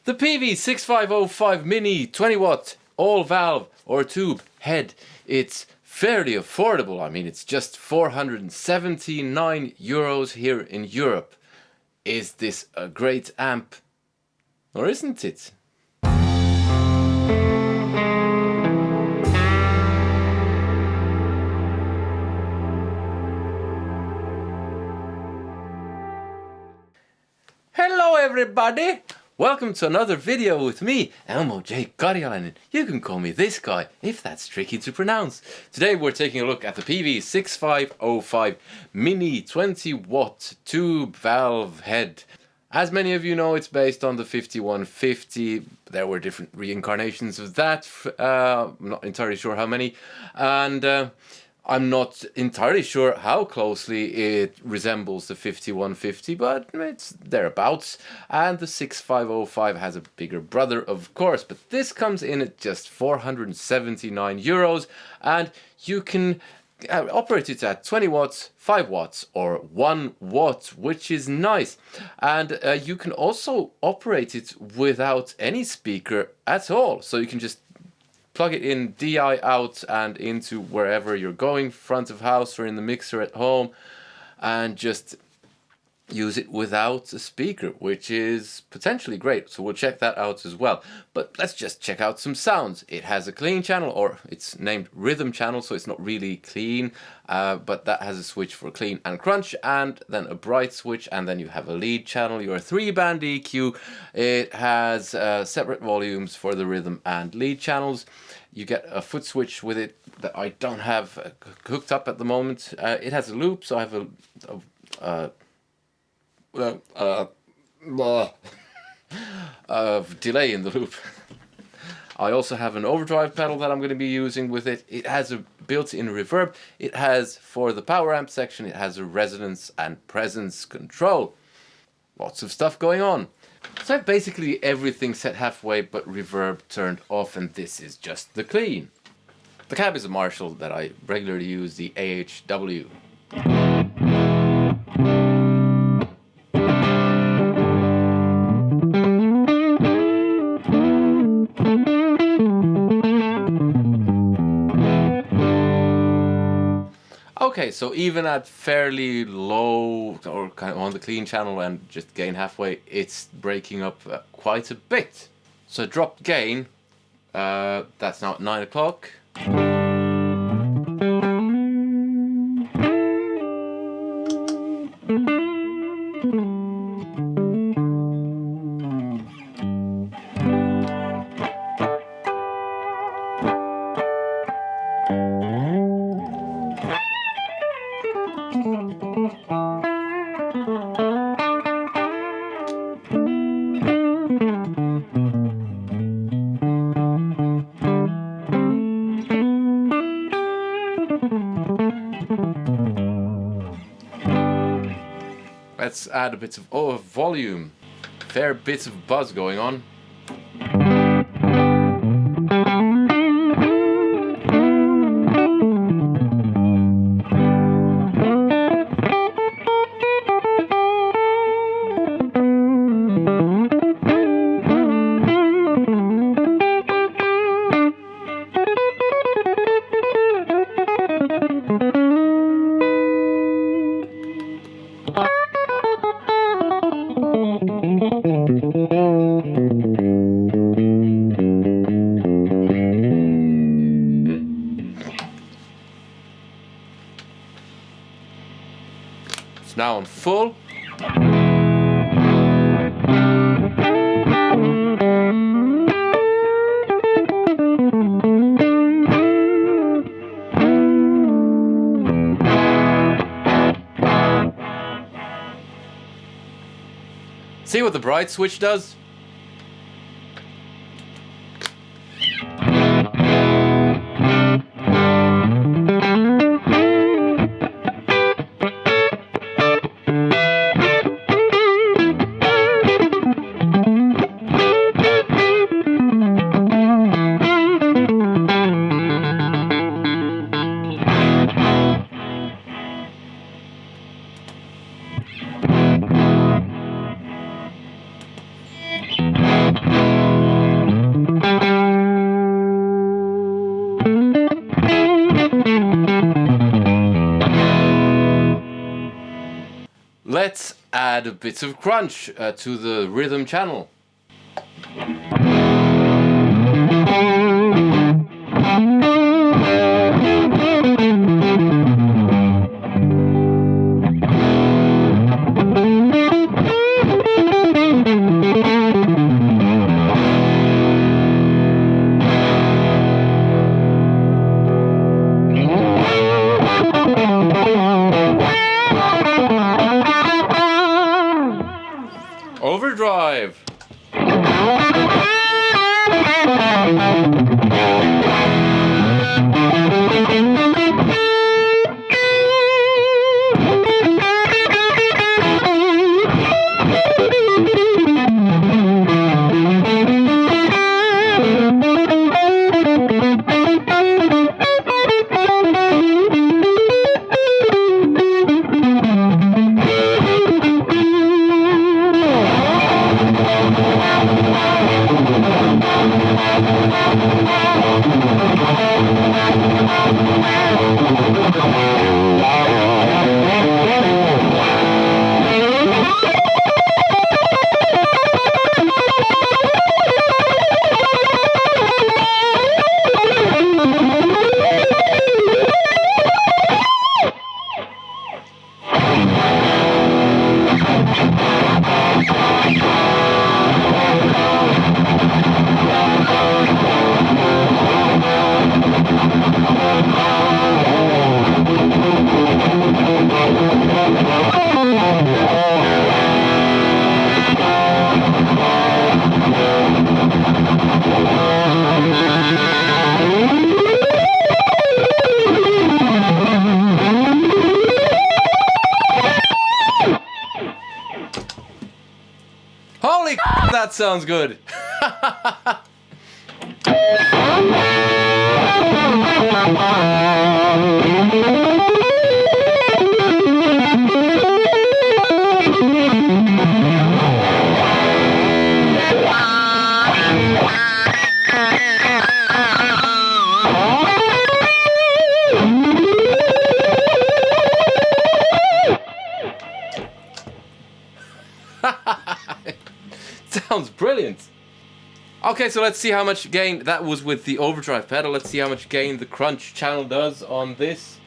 The Peavey 6505 Mini 20 watt all valve or tube head. It's fairly affordable. I mean, it's just €479 here in Europe. Is this a great amp? Or isn't it? Hello everybody! Welcome to another video with me, Elmo J. Karjalainen. You can call me this guy, if that's tricky to pronounce. Today we're taking a look at the Peavey 6505 Mini 20 watt tube valve head. As many of you know, it's based on the 5150. There were different reincarnations of that. I'm not entirely sure how many. And I'm not entirely sure how closely it resembles the 5150, but it's thereabouts. And the 6505 has a bigger brother, of course, but this comes in at just €479, and you can operate it at 20 watts, 5 watts, or 1 watt, which is nice. And you can also operate it without any speaker at all, so you can just plug it in DI out and into wherever you're going, front of house or in the mixer at home, and just use it without a speaker, which is potentially great. So we'll check that out as well. But let's just check out some sounds. It has a clean channel, or it's named rhythm channel, so it's not really clean, but that has a switch for clean and crunch, and then a bright switch, and then you have a lead channel, your 3-band EQ. It has separate volumes for the rhythm and lead channels. You get a foot switch with it that I don't have hooked up at the moment. It has a loop, so I have a delay in the loop. I also have an overdrive pedal that I'm going to be using with it. It has a built-in reverb. It has, for the power amp section, it has a resonance and presence control. Lots of stuff going on. So I have basically everything set halfway but reverb turned off, and this is just the clean. The cab is a Marshall that I regularly use, the AHW. Okay, so even at fairly low or kind of on the clean channel and just gain halfway, it's breaking up quite a bit. So dropped gain, that's now at 9 o'clock. Let's add a bit of volume. Fair bit of buzz going on. It's now on full. See what the bright switch does? let's add bits of crunch to the rhythm channel. Overdrive. Holy that sounds good. Sounds brilliant. Okay, so let's see how much gain that was with the overdrive pedal. Let's see how much gain the crunch channel does on this.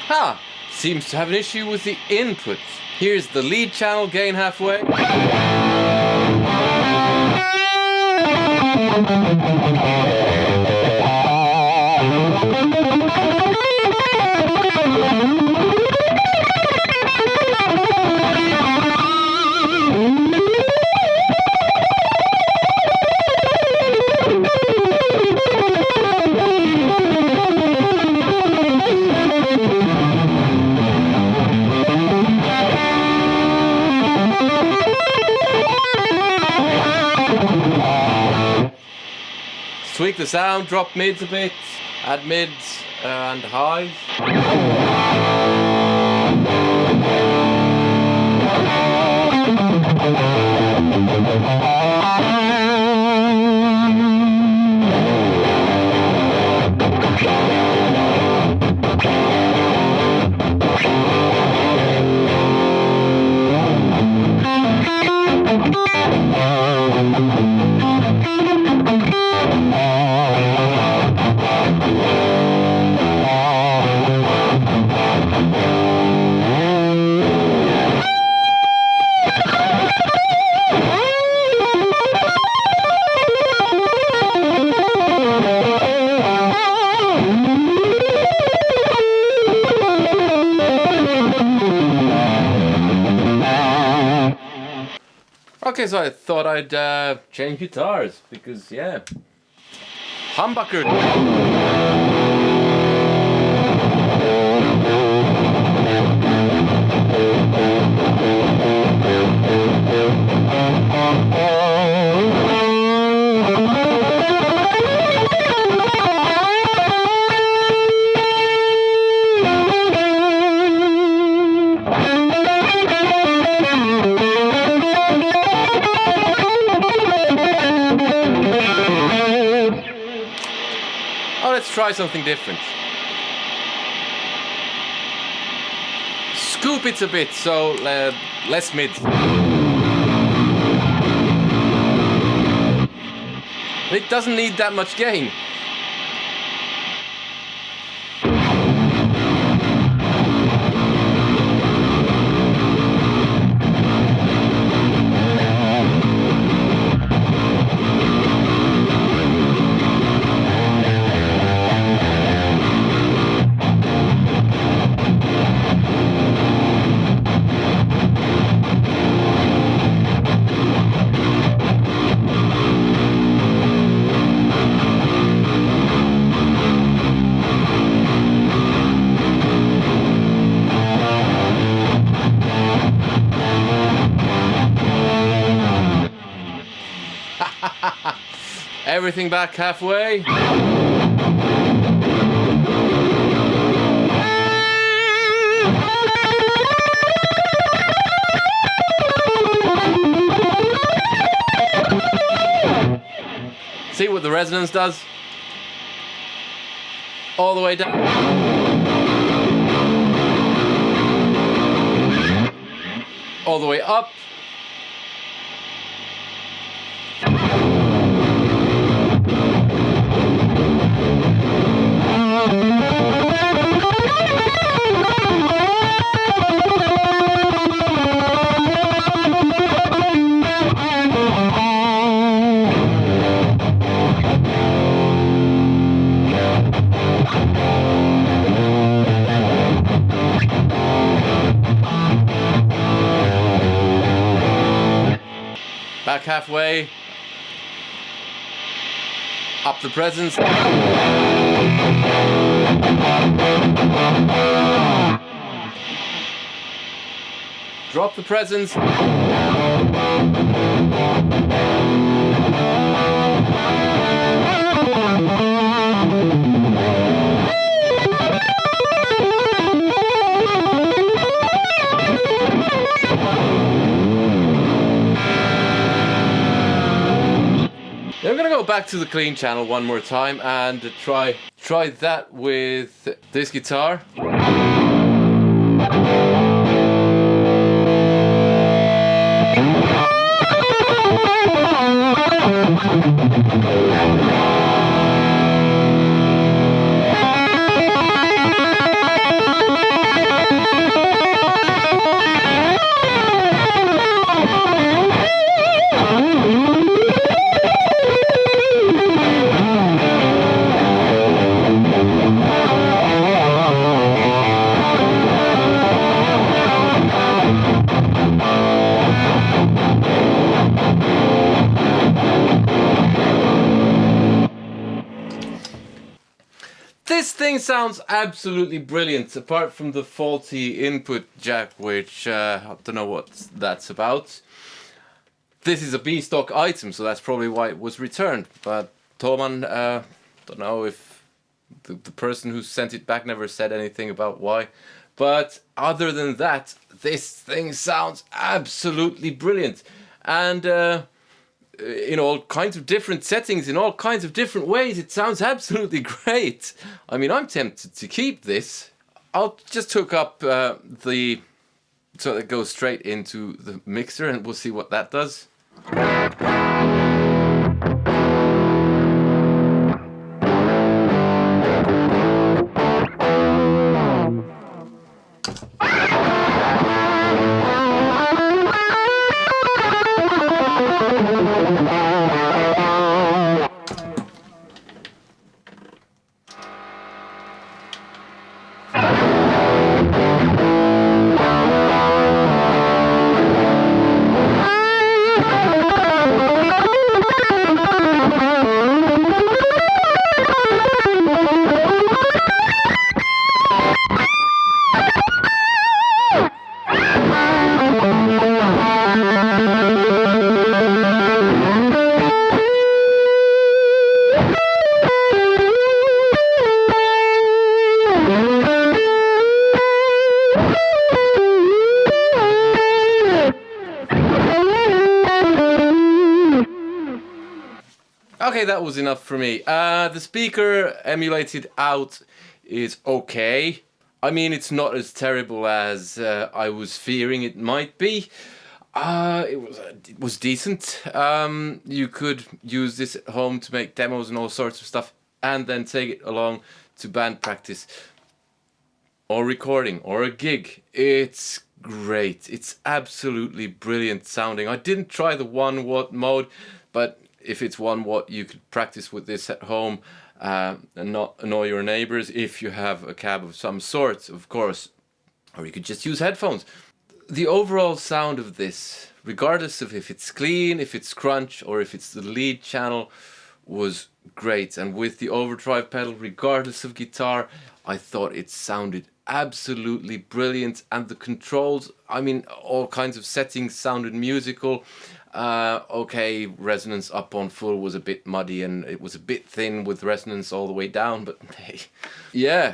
Ha! Seems to have an issue with the inputs. Here's the lead channel gain halfway. Tweak the sound, drop mids a bit, add mids and highs. Okay, so I thought I'd change guitars because, yeah, humbucker. Oh, let's try something different. Scoop it a bit, so less mid. It doesn't need that much gain. Everything back halfway. See what the resonance does? All the way down. All the way up. Back halfway, up the presence, drop the presence, I'm gonna go back to the clean channel one more time and try that with this guitar. This thing sounds absolutely brilliant, apart from the faulty input jack, which I don't know what that's about. This is a B-stock item, so that's probably why it was returned. But Toman, don't know if the person who sent it back never said anything about why. But other than that, this thing sounds absolutely brilliant. And in all kinds of different settings, in all kinds of different ways, it sounds absolutely great. I mean, I'm tempted to keep this. I'll just hook up so that it goes straight into the mixer and we'll see what that does. Okay, that was enough for me. The speaker emulated out is okay. I mean, it's not as terrible as I was fearing it might be. It was decent. You could use this at home to make demos and all sorts of stuff, and then take it along to band practice or recording or a gig. It's great. It's absolutely brilliant sounding. I didn't try the 1 watt mode, but if it's 1 watt, you could practice with this at home and not annoy your neighbors if you have a cab of some sort, of course. Or you could just use headphones. The overall sound of this, regardless of if it's clean, if it's crunch, or if it's the lead channel, was great. And with the overdrive pedal, regardless of guitar, I thought it sounded absolutely brilliant. And the controls, I mean, all kinds of settings sounded musical. Okay, resonance up on full was a bit muddy and it was a bit thin with resonance all the way down, but hey, yeah,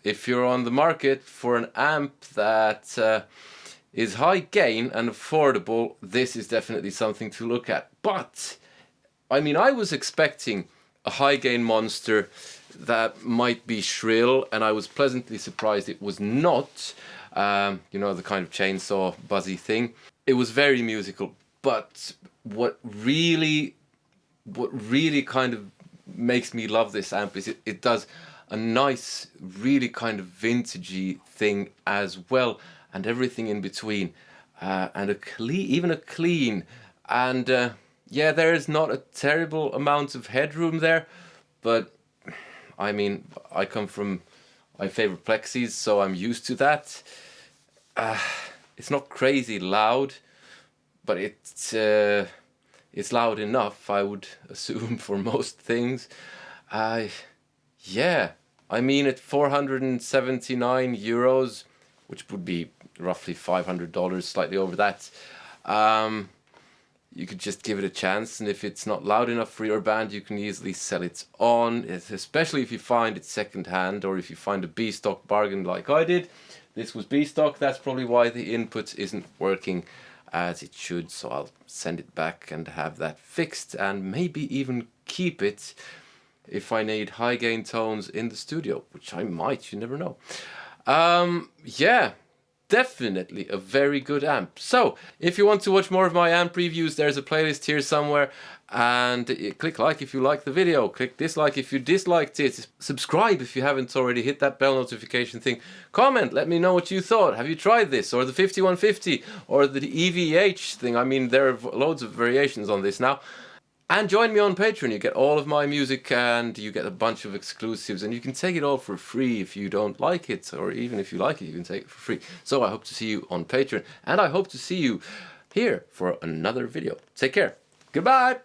if you're on the market for an amp that is high gain and affordable, this is definitely something to look at. But I mean, I was expecting a high gain monster that might be shrill, and I was pleasantly surprised it was not. You know, the kind of chainsaw buzzy thing. It was very musical. But what really kind of makes me love this amp is it does a nice, really kind of vintagey thing as well, and everything in between, and even a clean, and yeah, there is not a terrible amount of headroom there, but I mean, I come from my favorite plexis, so I'm used to that. It's not crazy loud, but it's loud enough, I would assume, for most things. Yeah, I mean, at 479 euros, which would be roughly $500, slightly over that, you could just give it a chance, and if it's not loud enough for your band, you can easily sell it on, especially if you find it second-hand, or if you find a B-stock bargain like I did. This was B-stock, that's probably why the input isn't working as it should, so I'll send it back and have that fixed, and maybe even keep it if I need high gain tones in the studio, which I might, you never know. Yeah, definitely a very good amp. So if you want to watch more of my amp reviews, there's a playlist here somewhere, and click like if you like the video, click dislike if you disliked it, subscribe if you haven't already, hit that bell notification thing, comment, let me know what you thought. Have you tried this, or the 5150, or the EVH thing? I mean, there are loads of variations on this now. And join me on Patreon. You get all of my music, and you get a bunch of exclusives, and you can take it all for free if you don't like it, or even if you like it, you can take it for free. So I hope to see you on Patreon, and I hope to see you here for another video. Take care. Goodbye.